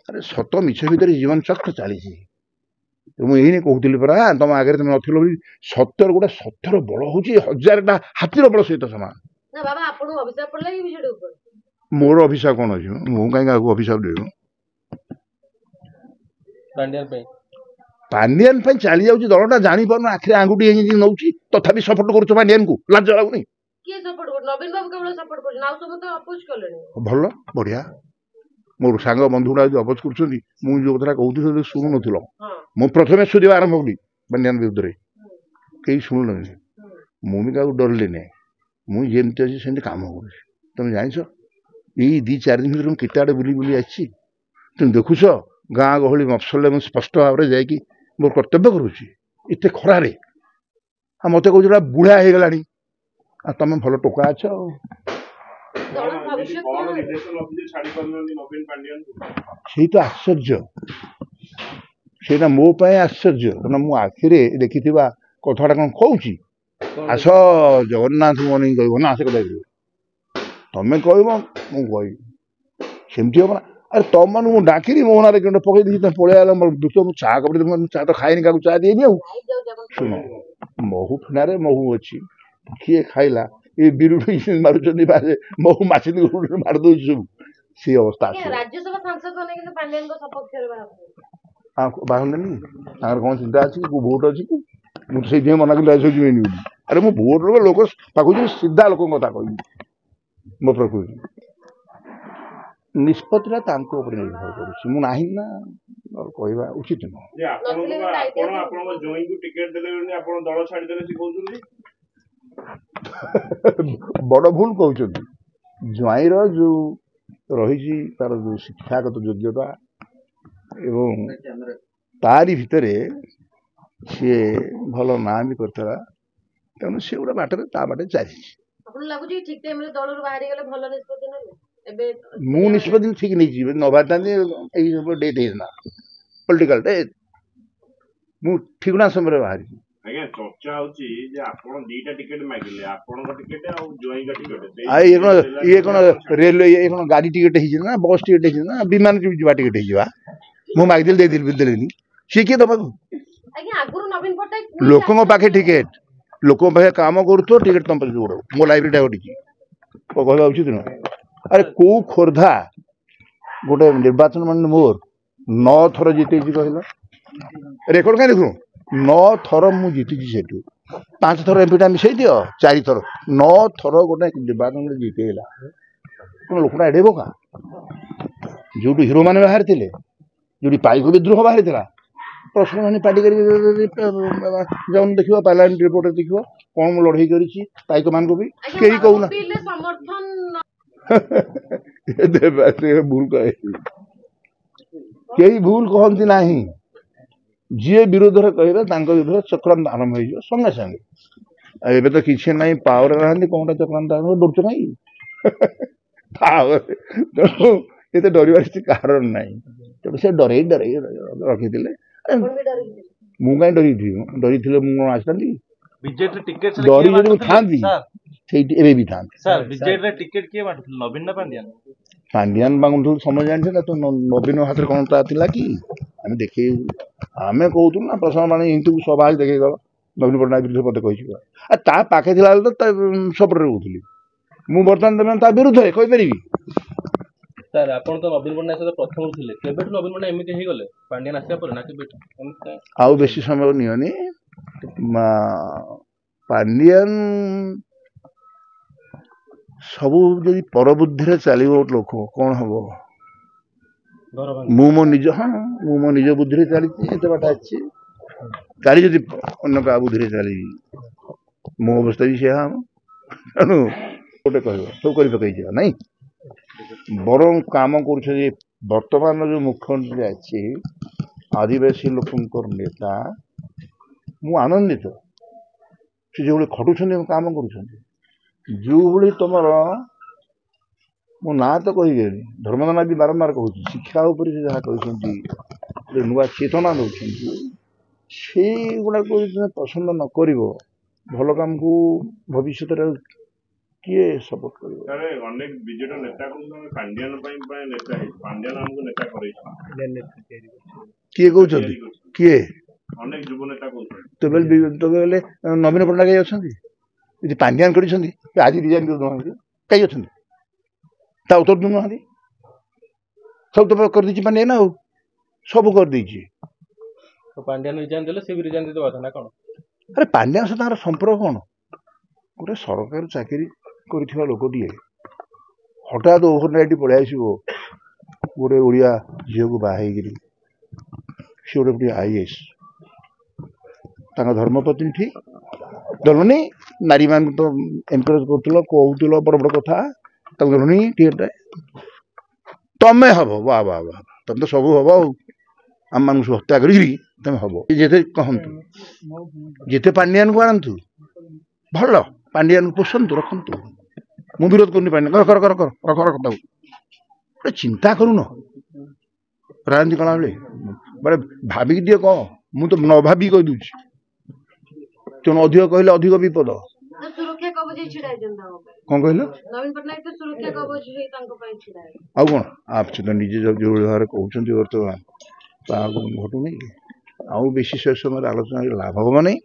अरे सत मिछ भितर जीवन चक्र चली मुझे कहती परा तुम आगे तुम नथिल सत्यर गोटे सत्यर बल हूँ 1000टा हाथीर बल सहित सामान मोर अभिशाप कौन अच्छी मु कहीं अभिशाप देव पांडियान चली जाऊँ दलटा जापार आखिरी आंगुठी नौ तथापि सपोर्ट कर पांडियान को लाज लगुनि भल बढ़िया मोर सांग बंधु गुड़ा अपोज कर जो कथा कहती शुणु नथिल मु प्रथम सुधा आरंभ कली पांडियान विरुद्ध कई शुणु मुझे क्या डरली ना मुझे अच्छी से कम कर तुम जान यही 2-4 दिन भर केते आड़े बुली बुली आसी तुम देखुच गाँ गहली मफसल मुझे स्पष्ट भाव में जाकि मोर कर्तव्य करुच्ची एत खरारे मत कह बुढ़ा हो गला तुम भल टोका अच से तो आश्चर्य से मो आश्चर्य कहना मु आखिरे देखी कथाटा कौन कहूँ आस जगन्नाथ मन कह ना से कथा तमें कह सेमती हम ना अरे तुम मान डाकिरी मो ना पकई दी पलि आल दुख चा कपड़े चा तो खाए क्या चा दिए शुण महू फेणारे महू अच्छी किए खाइला ये बिरुड़ी मारुंच महू माछी मारदे सब सी अवस्था बाहर कौन चिंता अच्छी भोट अच्छी मुझे मना कर अरे मु भोट लोक पाक सीधा लोक कथा कह मो प्रकृति निष्पत्तिटा निर्भर करा कहवा उचित नुह बड़ भूल कहते ज्वाईर जो रही तार जो शिक्षागत योग्यता एवं तारी भितर सी भल ना भी करता तेणु सी गोटे बाटे बाटे चली मु निष्पत्ति ठीक नहीं नबार डेथ होना पॉलिटिकल डेथ मु ठिकना समय बाहरी आज्ञा चर्चा होची जे आपण दीटा टिकट मागिले आपण को टिकट आ जोई का टिकट ये कोन रेलवे ये कोन गाड़ी टिकट हिज ना बस टिकट हिज ना विमान जीवा टिकट हिजवा मु माग दिल दे दिल बिदलेनी से के दबा आज्ञा आगुरु नवीन पटनायक लोकन पाखे टिकट लोक पाखे काम करतो टिकट तम पाखे जोड़ मो लाइब्रेरी टा उठी को कहबा उचित न अरे को खोरधा गोटे निर्वाचन मंडल मोर 9 थर जीते कहला रेकर्ड का देखु 9 थर मु जीति से 5 थर एमपीटा मिसई दियो 4 थर 9 थर गोटे निर्वाचन जीतेला कौन लोकटा एडेब का जो हिरो मैंने बाहर थे जो पाइक विद्रोह बाहर था प्रश्न मैंने पार्टी कर देख पार्लियामेंट रिपोर्ट देख कौन मु लड़ई कर पाइक मान को भी कहीं कहूना भूल कहे कई भूल कहती ना जी विरोध कहे विरोध चक्रांत आरंभ हो संगे संगे एबे तो किसी ना पावर ना कौन चक्रांत आरंभ डर नहीं ये डर कारण ना तेणु से डर रखी मु कहीं डरी डरी आसता डरी था भी था पांडियान बांगुल समय जानते ना तो नवीन हाथ में कौन था कि आम देखे आम कहतु ना प्रसाद मान इंटू सभा देखे गल नवीन पट्टनायक विरुद्ध मत कही पाखे थी सपोर्ट कहती मु बर्तमान तुम विरुद्ध कहीपरि सर आपण तो नवीन पट्टनायक सहित प्रथम थिले केबेट नवीन पट्टनायक एमिति हे गले पांड्यान आसिया पर ना केबेट आउ बेसी समय नियनि पांड्यान सब जदि परबुद्धि चलो लोक कौन हम मु मो निज हाँ मु मो निज बुद्धि चली बाट अच्छी चली जदि अन्न क्या बुद्धि चली मो अवस्था भी से तेणु गोटे कह सब कर पकई नहीं बर काम करतमान जो मुख्यमंत्री अच्छी आदिवासी लोक नेता मु आनंदित से जो खटुंट काम कर जो भाई तुम मो ना तो कही धर्मदाना भी बारंबार कहूँ शिक्षा उपर से जहाँ कहते नुआ चेतना दौरान से गुड़ाक पसंद न कर भल काम को भविष्य किए सपोर्ट कर ସାର୍ ଅନେକ ବିଜେଡି ନେତା କହୁଛନ୍ତି ପାଣ୍ଡିଆନ ପାଇଁ ନେତା ହେଇଛି ପାଣ୍ଡିଆନ ଆମକୁ ନେତା କରେଇଛି किए कहते किए ଅନେକ ଯୁବ ନେତା କହୁଛନ୍ତି तो बेले नवीन पट्टनायक अच्छा पांड्यान कर आज रिजाइन कर कहीं अच्छा ता उत्तर दूना सब तो कर दी पांड्यान ना सब कर दी तो पांड्यान रिजाइन देले से भी रिजाइन दे देबा था ना कोन अरे पांड्यान सहित तार संपर्क कौन गोटे सरकार चाकरी कर लोकटे हठात ओभरनाइट पलि आसो गोटे ओडिया झील को बाहर सी गोटे आईएएस धर्मपत्नी ठीक दलनी नारी मान तो एनकरेज कर बड़ बड़ कथा दलनी टिकेट तमें हम वाह वाह वाह तुम तो सब हम आम मान हत्या कर तुम हम जिते कहतु जिते पांड्यान को आणतु भल पांड्यान को पोषंतु रखतु मु विरोध करनी पांड्यान कर कर कर रख रख गोटे चिंता करूँ राजनीति कला बेले बड़े भाविक दिए कह मु तो न भावी कही दूची तेणु अधिक कहले अधिक विपद सुरक्षा कवच छिड़ा जनता कौन कहल नवीन पट्टनायक तो सुरक्षा कवच है तांको ପାଇଁ छिड़ा है आ कौन आप तो निजे जो भाव कहते बर्तमान घटू नहीं आउ बेसी से समय आलोचना लाभ हम नहीं